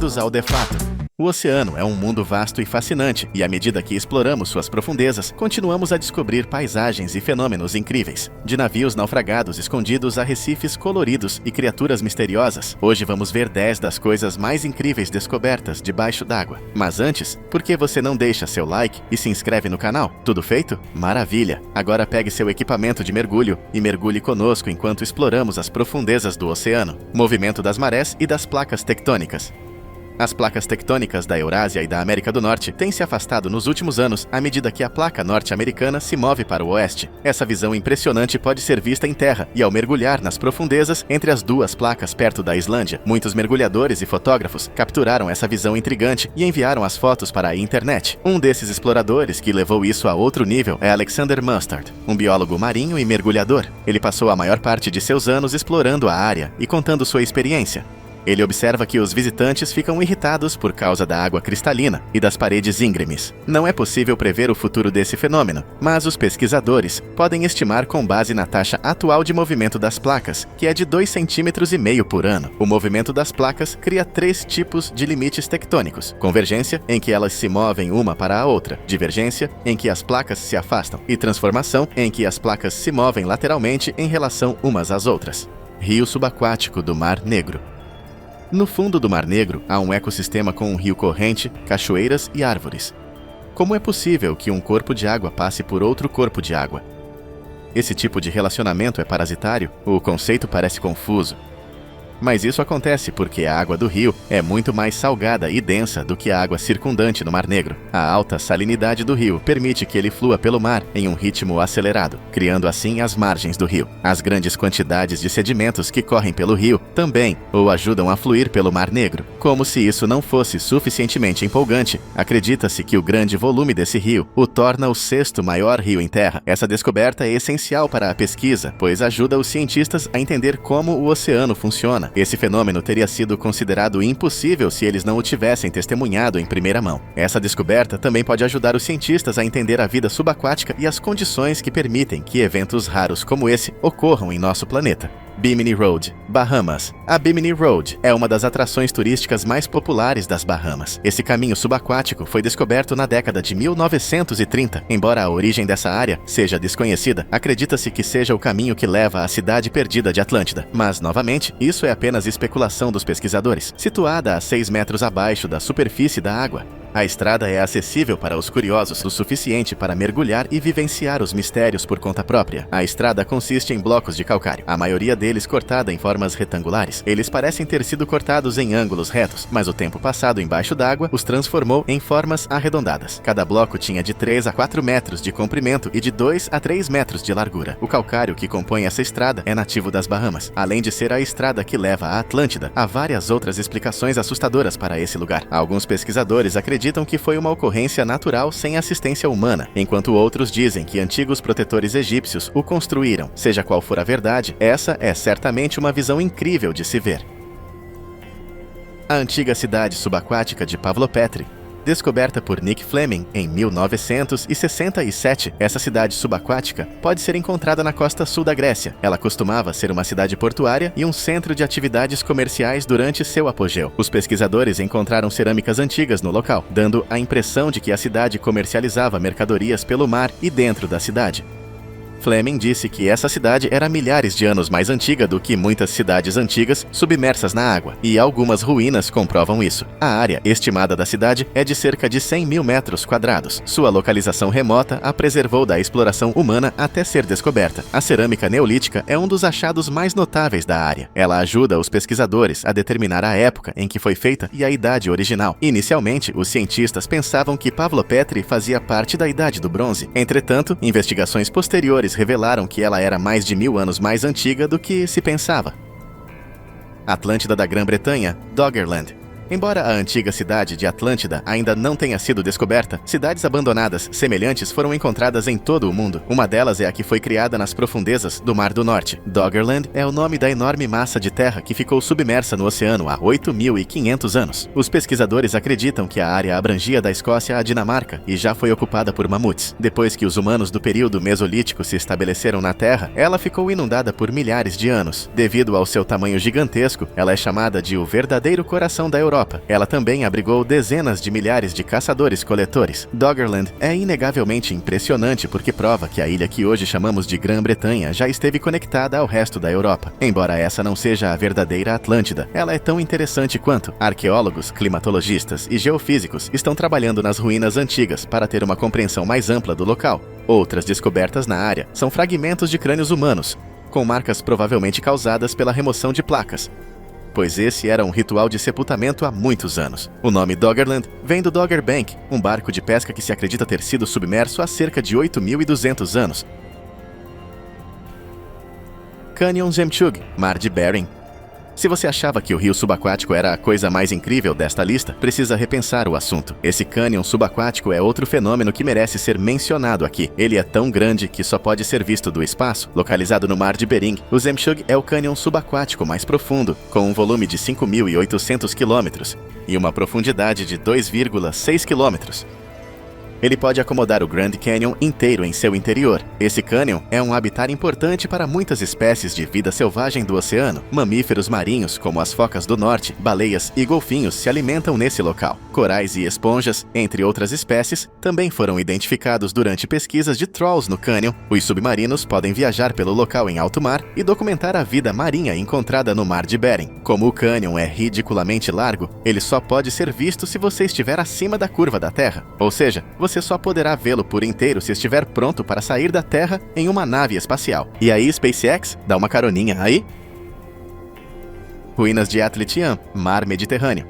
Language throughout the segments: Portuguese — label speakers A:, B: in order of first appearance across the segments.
A: bem-vindos ao De Fato. O oceano é um mundo vasto e fascinante, e à medida que exploramos suas profundezas, continuamos a descobrir paisagens e fenômenos incríveis. De navios naufragados escondidos a recifes coloridos e criaturas misteriosas, hoje vamos ver 10 das coisas mais incríveis descobertas debaixo d'água. Mas antes, por que você não deixa seu like e se inscreve no canal? Tudo feito? Maravilha! Agora pegue seu equipamento de mergulho e mergulhe conosco enquanto exploramos as profundezas do oceano, movimento das marés e das placas tectônicas. As placas tectônicas da Eurásia e da América do Norte têm se afastado nos últimos anos à medida que a placa norte-americana se move para o oeste. Essa visão impressionante pode ser vista em terra e ao mergulhar nas profundezas entre as duas placas perto da Islândia. Muitos mergulhadores e fotógrafos capturaram essa visão intrigante e enviaram as fotos para a internet. Um desses exploradores que levou isso a outro nível é Alexander Mustard, um biólogo marinho e mergulhador. Ele passou a maior parte de seus anos explorando a área e contando sua experiência. Ele observa que os visitantes ficam irritados por causa da água cristalina e das paredes íngremes. Não é possível prever o futuro desse fenômeno, mas os pesquisadores podem estimar com base na taxa atual de movimento das placas, que é de 2,5 cm por ano. O movimento das placas cria 3 tipos de limites tectônicos: convergência, em que elas se movem uma para a outra; divergência, em que as placas se afastam; e transformação, em que as placas se movem lateralmente em relação umas às outras. Rio subaquático do Mar Negro. No fundo do Mar Negro, há um ecossistema com um rio corrente, cachoeiras e árvores. Como é possível que um corpo de água passe por outro corpo de água? Esse tipo de relacionamento é parasitário? O conceito parece confuso. Mas isso acontece porque a água do rio é muito mais salgada e densa do que a água circundante no Mar Negro. A alta salinidade do rio permite que ele flua pelo mar em um ritmo acelerado, criando assim as margens do rio. As grandes quantidades de sedimentos que correm pelo rio também o ajudam a fluir pelo Mar Negro. Como se isso não fosse suficientemente empolgante, acredita-se que o grande volume desse rio o torna o 6º maior rio em terra. Essa descoberta é essencial para a pesquisa, pois ajuda os cientistas a entender como o oceano funciona. Esse fenômeno teria sido considerado impossível se eles não o tivessem testemunhado em primeira mão. Essa descoberta também pode ajudar os cientistas a entender a vida subaquática e as condições que permitem que eventos raros como esse ocorram em nosso planeta. Bimini Road, Bahamas. A Bimini Road é uma das atrações turísticas mais populares das Bahamas. Esse caminho subaquático foi descoberto na década de 1930. Embora a origem dessa área seja desconhecida, acredita-se que seja o caminho que leva à cidade perdida de Atlântida. Mas, novamente, isso é apenas especulação dos pesquisadores. Situada a 6 metros abaixo da superfície da água, a estrada é acessível para os curiosos o suficiente para mergulhar e vivenciar os mistérios por conta própria. A estrada consiste em blocos de calcário, a maioria deles cortada em formas retangulares. Eles parecem ter sido cortados em ângulos retos, mas o tempo passado embaixo d'água os transformou em formas arredondadas. Cada bloco tinha de 3 a 4 metros de comprimento e de 2 a 3 metros de largura. O calcário que compõe essa estrada é nativo das Bahamas. Além de ser a estrada que leva à Atlântida, há várias outras explicações assustadoras para esse lugar. Alguns pesquisadores acreditam que foi uma ocorrência natural sem assistência humana, enquanto outros dizem que antigos protetores egípcios o construíram. Seja qual for a verdade, essa é certamente uma visão incrível de se ver. A antiga cidade subaquática de Pavlopetri. Descoberta por Nick Fleming em 1967, essa cidade subaquática pode ser encontrada na costa sul da Grécia. Ela costumava ser uma cidade portuária e um centro de atividades comerciais durante seu apogeu. Os pesquisadores encontraram cerâmicas antigas no local, dando a impressão de que a cidade comercializava mercadorias pelo mar e dentro da cidade. Fleming disse que essa cidade era milhares de anos mais antiga do que muitas cidades antigas submersas na água, e algumas ruínas comprovam isso. A área estimada da cidade é de cerca de 100 mil metros quadrados. Sua localização remota a preservou da exploração humana até ser descoberta. A cerâmica neolítica é um dos achados mais notáveis da área. Ela ajuda os pesquisadores a determinar a época em que foi feita e a idade original. Inicialmente, os cientistas pensavam que Pavlopetri fazia parte da Idade do Bronze. Entretanto, investigações posteriores revelaram que ela era mais de 1000 anos mais antiga do que se pensava. Atlântida da Grã-Bretanha, Doggerland. Embora a antiga cidade de Atlântida ainda não tenha sido descoberta, cidades abandonadas semelhantes foram encontradas em todo o mundo. Uma delas é a que foi criada nas profundezas do Mar do Norte. Doggerland é o nome da enorme massa de terra que ficou submersa no oceano há 8.500 anos. Os pesquisadores acreditam que a área abrangia da Escócia à Dinamarca e já foi ocupada por mamutes. Depois que os humanos do período Mesolítico se estabeleceram na Terra, ela ficou inundada por milhares de anos. Devido ao seu tamanho gigantesco, ela é chamada de o verdadeiro coração da Europa, Europa. Ela também abrigou dezenas de milhares de caçadores-coletores. Doggerland é inegavelmente impressionante porque prova que a ilha que hoje chamamos de Grã-Bretanha já esteve conectada ao resto da Europa. Embora essa não seja a verdadeira Atlântida, ela é tão interessante quanto. Arqueólogos, climatologistas e geofísicos estão trabalhando nas ruínas antigas para ter uma compreensão mais ampla do local. Outras descobertas na área são fragmentos de crânios humanos, com marcas provavelmente causadas pela remoção de placas, pois esse era um ritual de sepultamento há muitos anos. O nome Doggerland vem do Dogger Bank, um barco de pesca que se acredita ter sido submerso há cerca de 8.200 anos. Canyon Jemtchug, Mar de Bering. Se você achava que o rio subaquático era a coisa mais incrível desta lista, precisa repensar o assunto. Esse cânion subaquático é outro fenômeno que merece ser mencionado aqui. Ele é tão grande que só pode ser visto do espaço. Localizado no Mar de Bering, o Jemtchug é o cânion subaquático mais profundo, com um volume de 5.800 km e uma profundidade de 2,6 km. Ele pode acomodar o Grand Canyon inteiro em seu interior. Esse cânion é um habitat importante para muitas espécies de vida selvagem do oceano. Mamíferos marinhos, como as focas do norte, baleias e golfinhos se alimentam nesse local. Corais e esponjas, entre outras espécies, também foram identificados durante pesquisas de trolls no cânion. Os submarinos podem viajar pelo local em alto mar e documentar a vida marinha encontrada no Mar de Bering. Como o cânion é ridiculamente largo, ele só pode ser visto se você estiver acima da curva da Terra. Ou seja, você só poderá vê-lo por inteiro se estiver pronto para sair da Terra em uma nave espacial. E aí, SpaceX, dá uma caroninha aí? Ruínas de Atlitiam, Mar Mediterrâneo.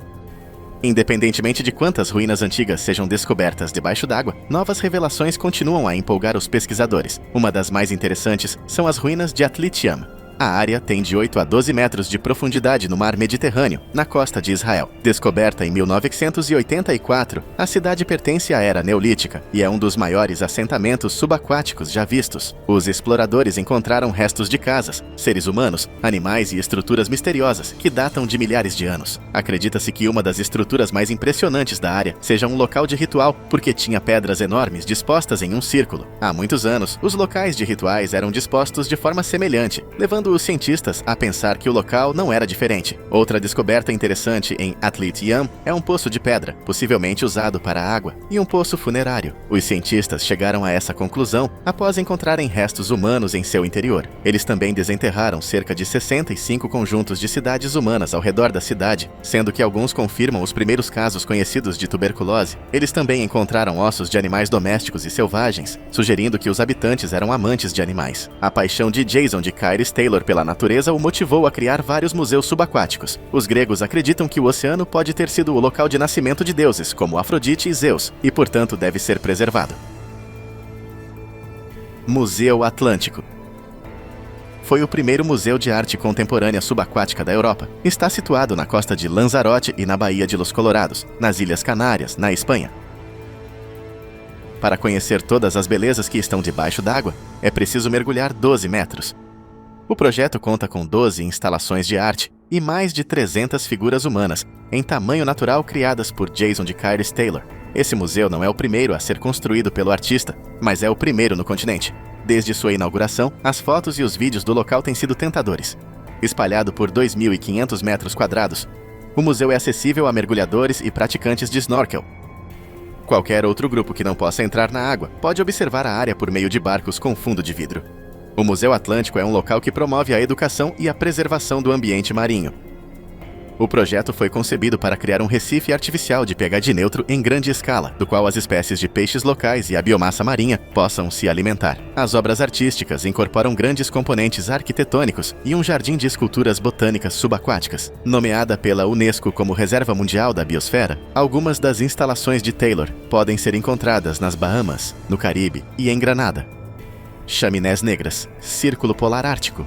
A: Independentemente de quantas ruínas antigas sejam descobertas debaixo d'água, novas revelações continuam a empolgar os pesquisadores. Uma das mais interessantes são as ruínas de Atlitiam. A área tem de 8 a 12 metros de profundidade no mar Mediterrâneo, na costa de Israel. Descoberta em 1984, a cidade pertence à era neolítica e é um dos maiores assentamentos subaquáticos já vistos. Os exploradores encontraram restos de casas, seres humanos, animais e estruturas misteriosas que datam de milhares de anos. Acredita-se que uma das estruturas mais impressionantes da área seja um local de ritual porque tinha pedras enormes dispostas em um círculo. Há muitos anos, os locais de rituais eram dispostos de forma semelhante, levando os cientistas a pensar que o local não era diferente. Outra descoberta interessante em Atlitiam é um poço de pedra, possivelmente usado para água, e um poço funerário. Os cientistas chegaram a essa conclusão após encontrarem restos humanos em seu interior. Eles também desenterraram cerca de 65 conjuntos de cidades humanas ao redor da cidade, sendo que alguns confirmam os primeiros casos conhecidos de tuberculose. Eles também encontraram ossos de animais domésticos e selvagens, sugerindo que os habitantes eram amantes de animais. A paixão de Jason de Kairos Taylor pela natureza o motivou a criar vários museus subaquáticos. Os gregos acreditam que o oceano pode ter sido o local de nascimento de deuses, como Afrodite e Zeus, e portanto deve ser preservado. Museu Atlântico. Foi o primeiro museu de arte contemporânea subaquática da Europa. Está situado na costa de Lanzarote e na Baía de Los Colorados, nas Ilhas Canárias, na Espanha. Para conhecer todas as belezas que estão debaixo d'água, é preciso mergulhar 12 metros. O projeto conta com 12 instalações de arte e mais de 300 figuras humanas, em tamanho natural criadas por Jason de Kairos Taylor. Esse museu não é o primeiro a ser construído pelo artista, mas é o primeiro no continente. Desde sua inauguração, as fotos e os vídeos do local têm sido tentadores. Espalhado por 2.500 metros quadrados, o museu é acessível a mergulhadores e praticantes de snorkel. Qualquer outro grupo que não possa entrar na água pode observar a área por meio de barcos com fundo de vidro. O Museu Atlântico é um local que promove a educação e a preservação do ambiente marinho. O projeto foi concebido para criar um recife artificial de pH neutro em grande escala, do qual as espécies de peixes locais e a biomassa marinha possam se alimentar. As obras artísticas incorporam grandes componentes arquitetônicos e um jardim de esculturas botânicas subaquáticas. Nomeada pela Unesco como Reserva Mundial da Biosfera, algumas das instalações de Taylor podem ser encontradas nas Bahamas, no Caribe e em Granada. Chaminés negras, Círculo Polar Ártico.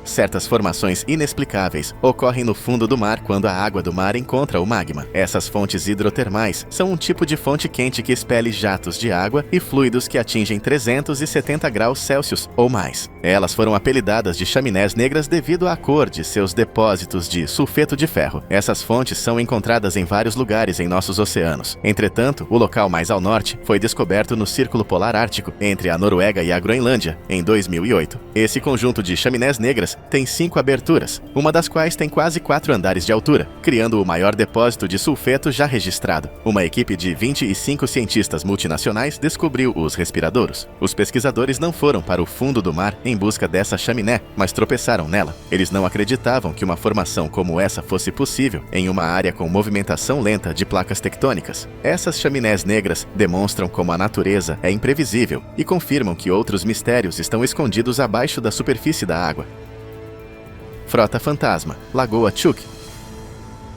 A: Certas formações inexplicáveis ocorrem no fundo do mar quando a água do mar encontra o magma. Essas fontes hidrotermais são um tipo de fonte quente que expele jatos de água e fluidos que atingem 370 graus Celsius ou mais. Elas foram apelidadas de chaminés negras devido à cor de seus depósitos de sulfeto de ferro. Essas fontes são encontradas em vários lugares em nossos oceanos. Entretanto, o local mais ao norte foi descoberto no Círculo Polar Ártico, entre a Noruega e a Groenlândia, em 2008. Esse conjunto de chaminés negras Filipinas tem 5 aberturas, uma das quais tem quase 4 andares de altura, criando o maior depósito de sulfeto já registrado. Uma equipe de 25 cientistas multinacionais descobriu os respiradouros. Os pesquisadores não foram para o fundo do mar em busca dessa chaminé, mas tropeçaram nela. Eles não acreditavam que uma formação como essa fosse possível em uma área com movimentação lenta de placas tectônicas. Essas chaminés negras demonstram como a natureza é imprevisível e confirmam que outros mistérios estão escondidos abaixo da superfície da água. Frota fantasma, Lagoa Chuuk.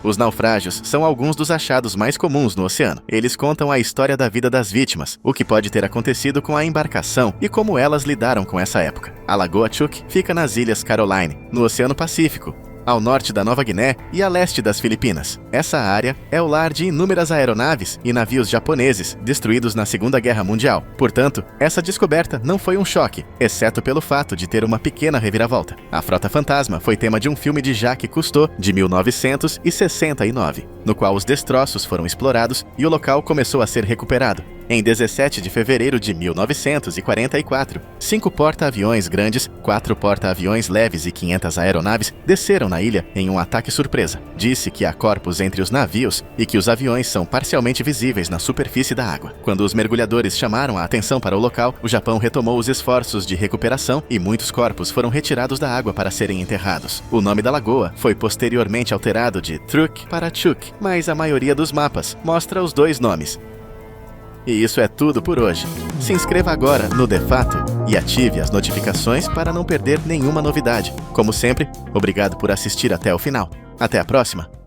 A: Os naufrágios são alguns dos achados mais comuns no oceano. Eles contam a história da vida das vítimas, o que pode ter acontecido com a embarcação e como elas lidaram com essa época. A Lagoa Chuuk fica nas Ilhas Caroline, no Oceano Pacífico, ao norte da Nova Guiné e a leste das Filipinas. Essa área é o lar de inúmeras aeronaves e navios japoneses destruídos na Segunda Guerra Mundial. Portanto, essa descoberta não foi um choque, exceto pelo fato de ter uma pequena reviravolta. A Frota Fantasma foi tema de um filme de Jacques Cousteau de 1969, no qual os destroços foram explorados e o local começou a ser recuperado. Em 17 de fevereiro de 1944, 5 porta-aviões grandes, 4 porta-aviões leves e 500 aeronaves desceram na ilha em um ataque surpresa. Disse que há corpos entre os navios e que os aviões são parcialmente visíveis na superfície da água. Quando os mergulhadores chamaram a atenção para o local, o Japão retomou os esforços de recuperação e muitos corpos foram retirados da água para serem enterrados. O nome da lagoa foi posteriormente alterado de Truk para Chuuk, mas a maioria dos mapas mostra os 2 nomes. E isso é tudo por hoje. Se inscreva agora no De Fato e ative as notificações para não perder nenhuma novidade. Como sempre, obrigado por assistir até o final. Até a próxima!